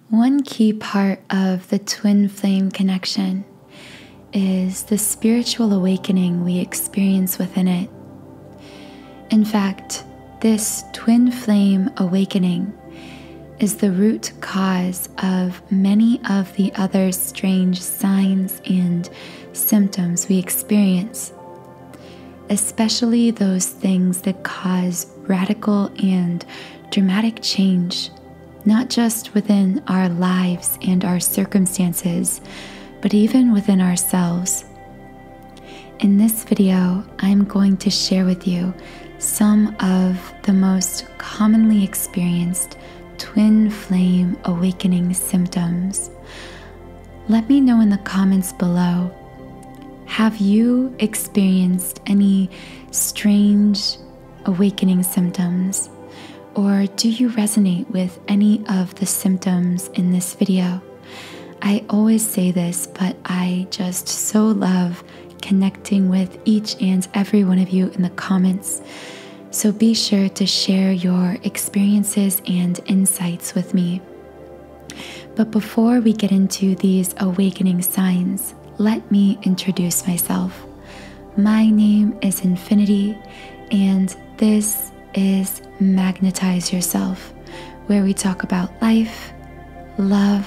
One key part of the twin flame connection is the spiritual awakening we experience within it. In fact, this twin flame awakening is the root cause of many of the other strange signs and symptoms we experience, especially those things that cause radical and dramatic change, not just within our lives and our circumstances, but even within ourselves. In this video, I'm going to share with you some of the most commonly experienced twin flame awakening symptoms. Let me know in the comments below, have you experienced any strange awakening symptoms? Or do you resonate with any of the symptoms in this video? I always say this, but I just so love connecting with each and every one of you in the comments. So be sure to share your experiences and insights with me. But before we get into these awakening signs, let me introduce myself. My name is Infinity, and this is Magnetize Yourself, where we talk about life, love,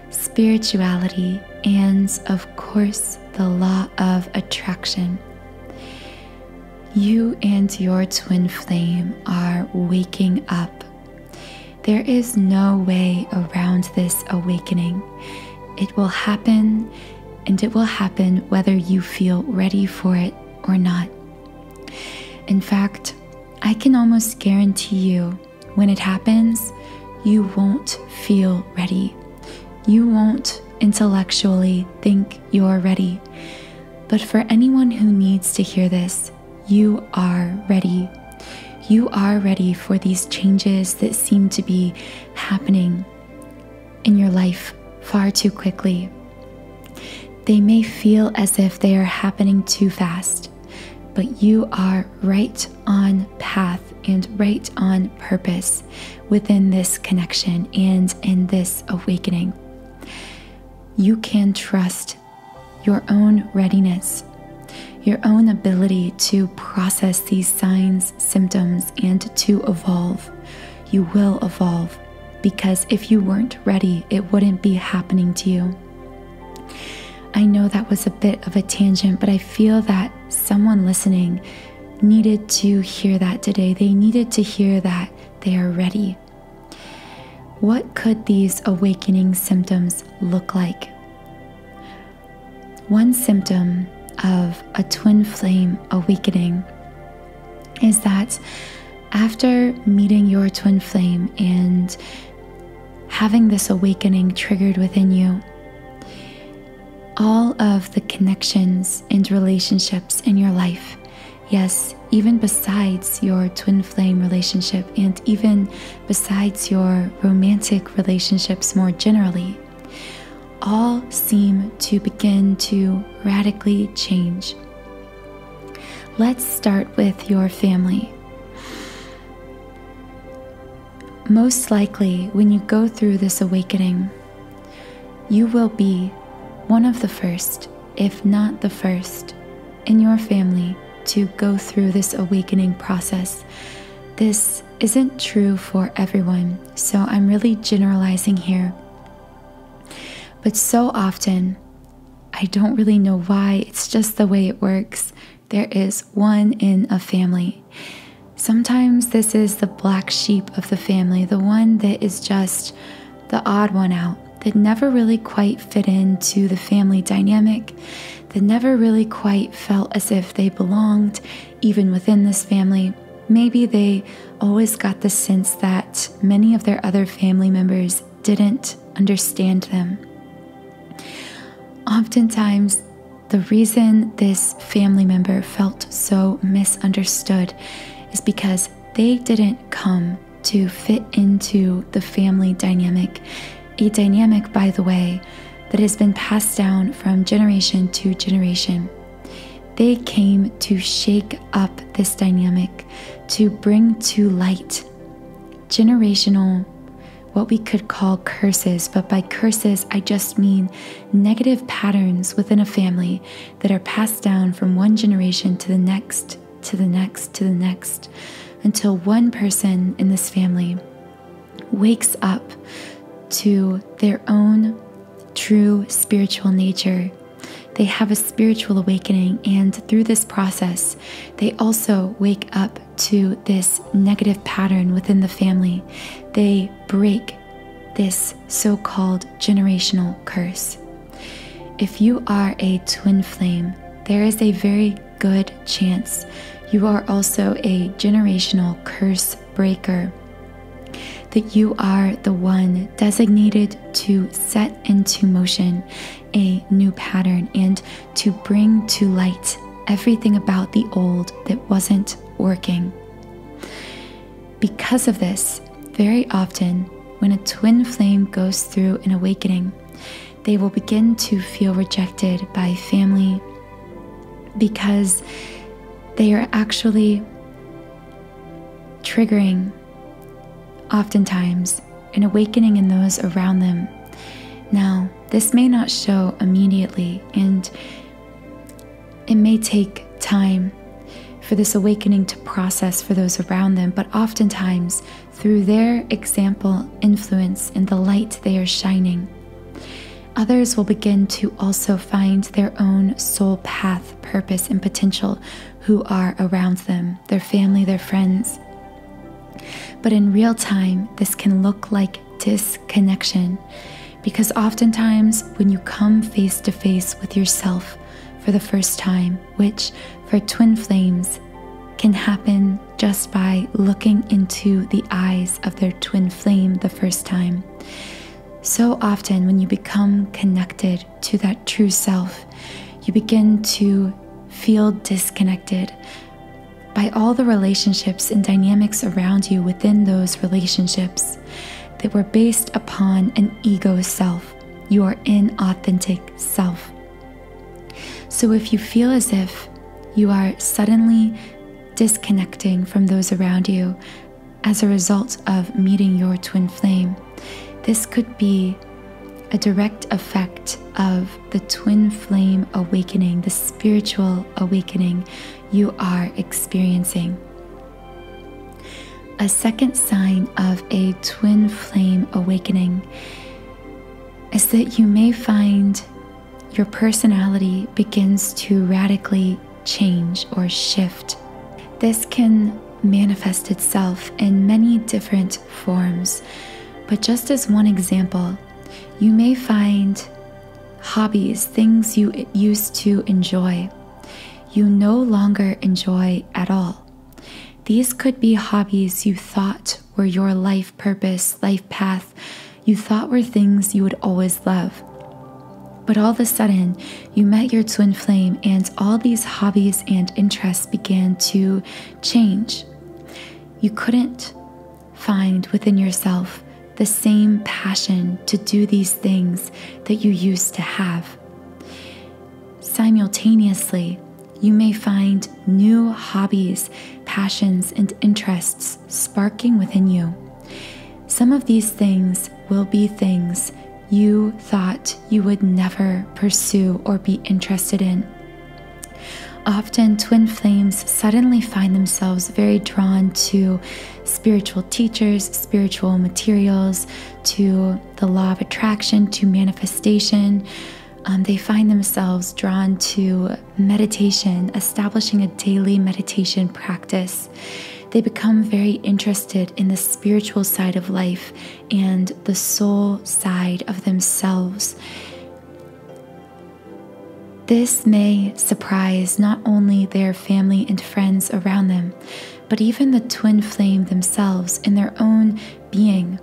spirituality, and of course, the law of attraction. You and your twin flame are waking up. There is no way around this awakening. It will happen, and it will happen whether you feel ready for it or not. In fact, I can almost guarantee you, when it happens, you won't feel ready. You won't intellectually think you're ready. But for anyone who needs to hear this, you are ready. You are ready for these changes that seem to be happening in your life far too quickly. They may feel as if they are happening too fast, but you are right on path and right on purpose within this connection and in this awakening. You can trust your own readiness, your own ability to process these signs, symptoms, and to evolve. You will evolve, because if you weren't ready, it wouldn't be happening to you. I know that was a bit of a tangent, but I feel that someone listening needed to hear that today. They needed to hear that they are ready. What could these awakening symptoms look like? One symptom of a twin flame awakening is that after meeting your twin flame and having this awakening triggered within you, all of the connections and relationships in your life, yes, even besides your twin flame relationship and even besides your romantic relationships more generally, all seem to begin to radically change. Let's start with your family. Most likely, when you go through this awakening, you will be one of the first, if not the first, in your family to go through this awakening process. This isn't true for everyone, so I'm really generalizing here. But so often, I don't really know why, it's just the way it works. There is one in a family. Sometimes this is the black sheep of the family, the one that is just the odd one out, that never really quite fit into the family dynamic, that never really quite felt as if they belonged even within this family. Maybe they always got the sense that many of their other family members didn't understand them. Oftentimes, the reason this family member felt so misunderstood is because they didn't come to fit into the family dynamic. A dynamic, by the way, that has been passed down from generation to generation. They came to shake up this dynamic, to bring to light generational what we could call curses, but by curses, I just mean negative patterns within a family that are passed down from one generation to the next, to the next, to the next, until one person in this family wakes up to their own true spiritual nature. They have a spiritual awakening, and through this process, they also wake up to this negative pattern within the family. They break this so-called generational curse. If you are a twin flame, there is a very good chance you are also a generational curse breaker, that you are the one designated to set into motion a new pattern and to bring to light everything about the old that wasn't working. Because of this, very often when a twin flame goes through an awakening, they will begin to feel rejected by family because they are actually triggering oftentimes an awakening in those around them. Now, this may not show immediately, and it may take time for this awakening to process for those around them, but oftentimes through their example, influence, and the light they are shining, others will begin to also find their own soul path, purpose, and potential who are around them, their family, their friends. But in real time, this can look like disconnection, because oftentimes when you come face to face with yourself for the first time, which for twin flames can happen just by looking into the eyes of their twin flame the first time. So often when you become connected to that true self, you begin to feel disconnected by all the relationships and dynamics around you within those relationships that were based upon an ego self, your inauthentic self. So if you feel as if you are suddenly disconnecting from those around you as a result of meeting your twin flame, this could be a direct effect of the twin flame awakening, the spiritual awakening you are experiencing. A second sign of a twin flame awakening is that you may find your personality begins to radically change or shift. This can manifest itself in many different forms, but just as one example, you may find hobbies, things you used to enjoy, you no longer enjoy at all. These could be hobbies you thought were your life purpose, life path, you thought were things you would always love. But all of a sudden, you met your twin flame and all these hobbies and interests began to change. You couldn't find within yourself the same passion to do these things that you used to have. Simultaneously, you may find new hobbies, passions, and interests sparking within you. Some of these things will be things you thought you would never pursue or be interested in. Often, twin flames suddenly find themselves very drawn to spiritual teachers, spiritual materials, to the law of attraction, to manifestation. They find themselves drawn to meditation, establishing a daily meditation practice. They become very interested in the spiritual side of life and the soul side of themselves. This may surprise not only their family and friends around them, but even the twin flame themselves in their own being.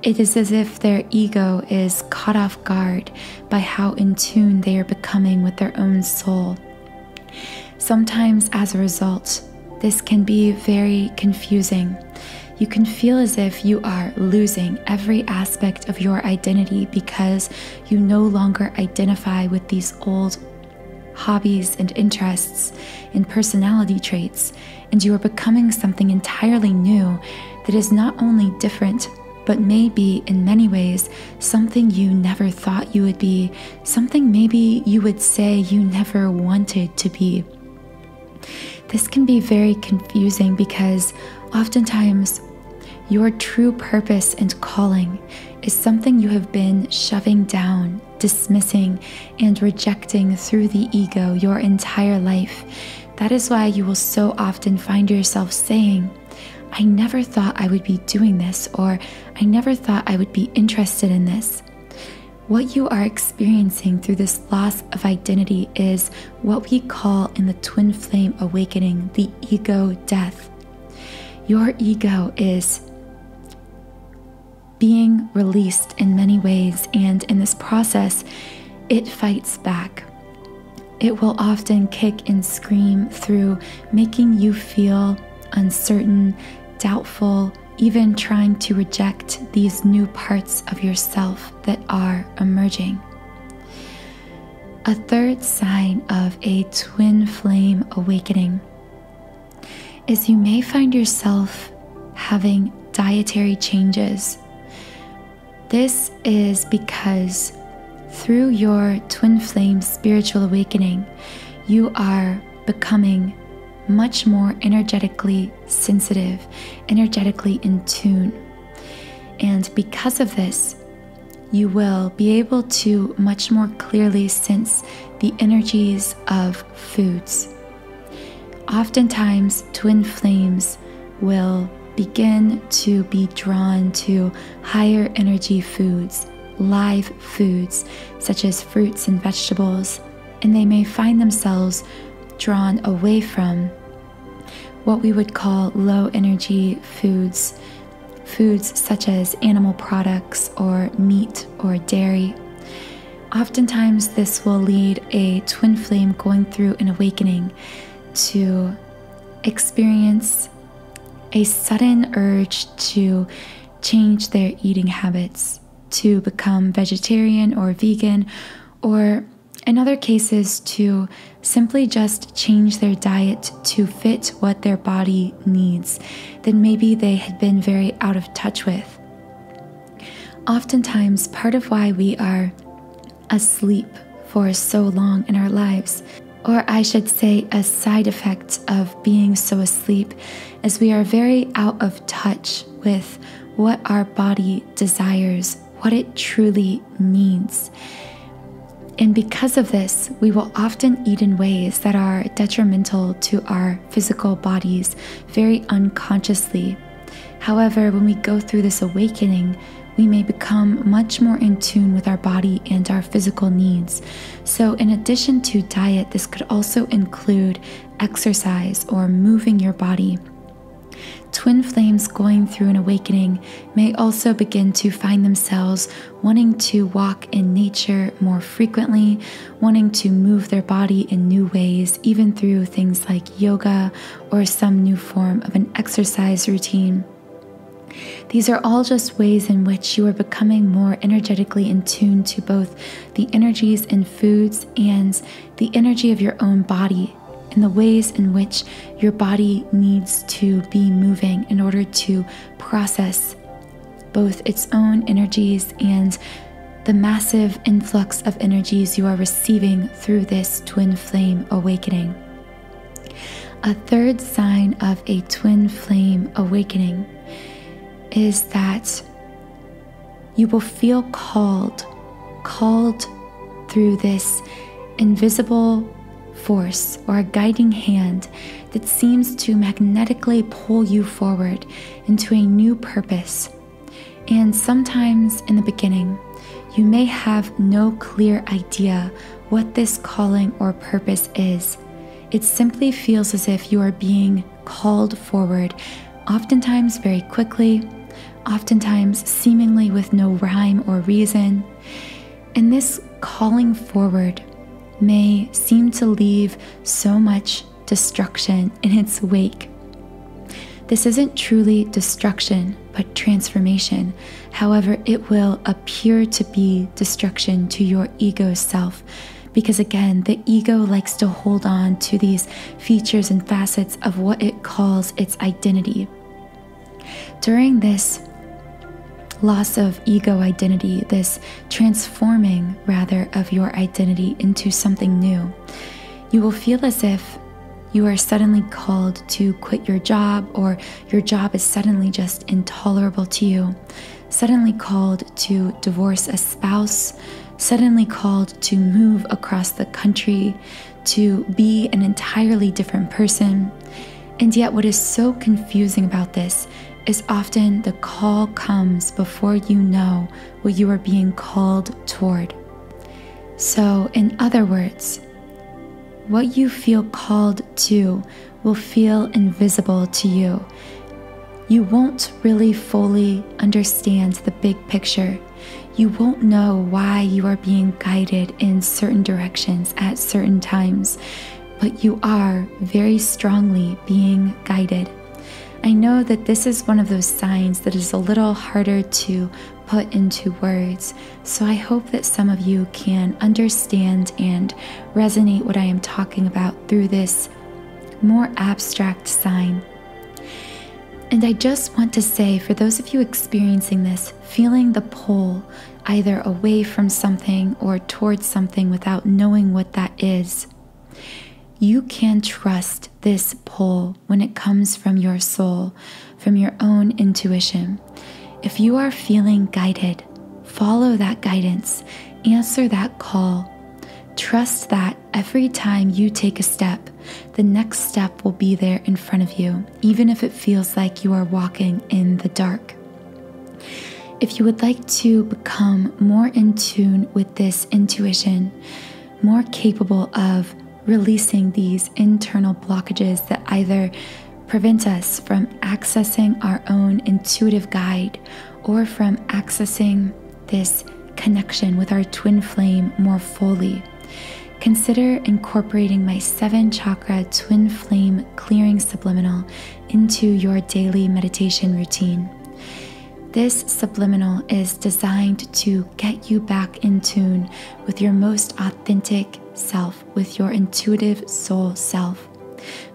It is as if their ego is caught off guard by how in tune they are becoming with their own soul. Sometimes as a result, this can be very confusing. You can feel as if you are losing every aspect of your identity because you no longer identify with these old hobbies and interests and personality traits, and you are becoming something entirely new that is not only different, but may be in many ways something you never thought you would be, something maybe you would say you never wanted to be. This can be very confusing because oftentimes your true purpose and calling is something you have been shoving down, dismissing, and rejecting through the ego your entire life. That is why you will so often find yourself saying, I never thought I would be doing this, or I never thought I would be interested in this. What you are experiencing through this loss of identity is what we call in the twin flame awakening the ego death. Your ego is being released in many ways, and in this process, it fights back. It will often kick and scream through making you feel uncertain, doubtful, even trying to reject these new parts of yourself that are emerging. A third sign of a twin flame awakening is you may find yourself having dietary changes. This is because through your twin flame spiritual awakening, you are becoming much more energetically sensitive, energetically in tune. And because of this, you will be able to much more clearly sense the energies of foods. Oftentimes, twin flames will begin to be drawn to higher energy foods, live foods such as fruits and vegetables, and they may find themselves drawn away from what we would call low energy foods, foods such as animal products or meat or dairy. Oftentimes this will lead a twin flame going through an awakening to experience a sudden urge to change their eating habits, to become vegetarian or vegan, or in other cases to simply just change their diet to fit what their body needs that maybe they had been very out of touch with. Oftentimes, part of why we are asleep for so long in our lives, or I should say a side effect of being so asleep, is we are very out of touch with what our body desires, what it truly needs. And because of this, we will often eat in ways that are detrimental to our physical bodies, very unconsciously. However, when we go through this awakening, we may become much more in tune with our body and our physical needs. So in addition to diet, this could also include exercise or moving your body. Twin flames going through an awakening may also begin to find themselves wanting to walk in nature more frequently, wanting to move their body in new ways, even through things like yoga or some new form of an exercise routine. These are all just ways in which you are becoming more energetically in tune to both the energies in foods and the energy of your own body, and the ways in which your body needs to be moving in order to process both its own energies and the massive influx of energies you are receiving through this twin flame awakening. A third sign of a twin flame awakening is that you will feel called through this invisible force or a guiding hand that seems to magnetically pull you forward into a new purpose. And sometimes in the beginning, you may have no clear idea what this calling or purpose is. It simply feels as if you are being called forward, oftentimes very quickly, oftentimes seemingly with no rhyme or reason. And this calling forward may seem to leave so much destruction in its wake. This isn't truly destruction, but transformation. However, it will appear to be destruction to your ego self, because again, the ego likes to hold on to these features and facets of what it calls its identity. During this loss of ego identity, this transforming rather of your identity into something new. You will feel as if you are suddenly called to quit your job, or your job is suddenly just intolerable to you, suddenly called to divorce a spouse, suddenly called to move across the country, to be an entirely different person. And yet what is so confusing about this is often the call comes before you know what you are being called toward. So, in other words, what you feel called to will feel invisible to you. You won't really fully understand the big picture. You won't know why you are being guided in certain directions at certain times, but you are very strongly being guided. I know that this is one of those signs that is a little harder to put into words, so I hope that some of you can understand and resonate what I am talking about through this more abstract sign. And I just want to say, for those of you experiencing this, feeling the pull either away from something or towards something without knowing what that is, you can trust this pull when it comes from your soul, from your own intuition. If you are feeling guided, follow that guidance, answer that call. Trust that every time you take a step, the next step will be there in front of you, even if it feels like you are walking in the dark. If you would like to become more in tune with this intuition, more capable of releasing these internal blockages that either prevent us from accessing our own intuitive guide or from accessing this connection with our twin flame more fully, consider incorporating my 7-chakra twin flame clearing subliminal into your daily meditation routine. This subliminal is designed to get you back in tune with your most authentic self, with your intuitive soul self,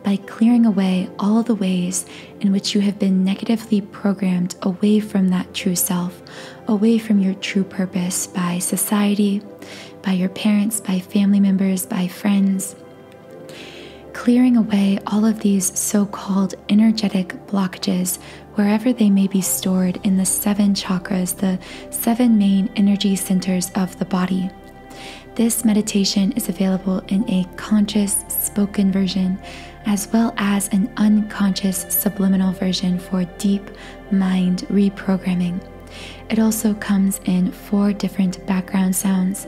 by clearing away all of the ways in which you have been negatively programmed away from that true self, away from your true purpose by society, by your parents, by family members, by friends. Clearing away all of these so-called energetic blockages wherever they may be stored in the 7 chakras, the 7 main energy centers of the body. This meditation is available in a conscious spoken version as well as an unconscious subliminal version for deep mind reprogramming. It also comes in 4 different background sounds,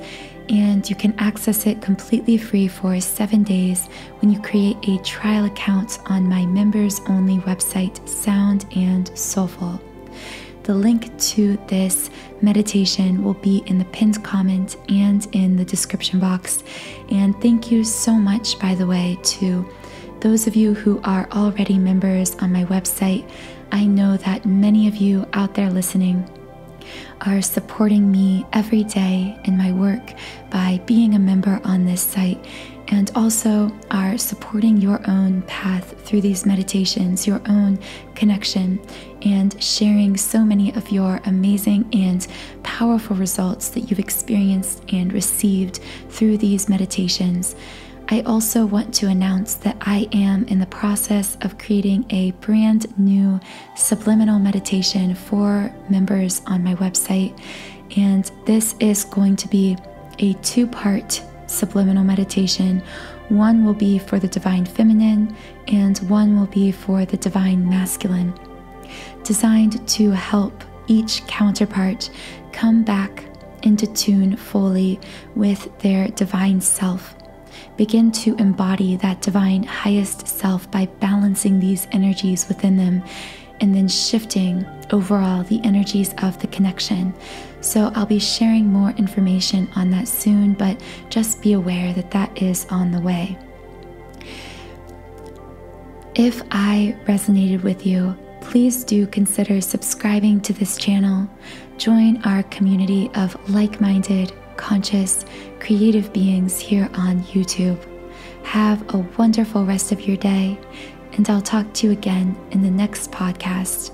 and you can access it completely free for 7 days when you create a trial account on my members only website, Sound and Soulful. The link to this meditation will be in the pinned comment and in the description box. And thank you so much, by the way, to those of you who are already members on my website. I know that many of you out there listening are supporting me every day in my work by being a member on this site, and also are supporting your own path through these meditations, your own connection, and sharing so many of your amazing and powerful results that you've experienced and received through these meditations. I also want to announce that I am in the process of creating a brand new subliminal meditation for members on my website, and this is going to be a 2-part subliminal meditation. One will be for the divine feminine and one will be for the divine masculine, designed to help each counterpart come back into tune fully with their divine self. Begin to embody that divine highest self by balancing these energies within them and then shifting overall the energies of the connection. So I'll be sharing more information on that soon, but just be aware that that is on the way. If I resonated with you, please do consider subscribing to this channel. Join our community of like-minded, conscious, creative beings here on YouTube. Have a wonderful rest of your day, and I'll talk to you again in the next podcast.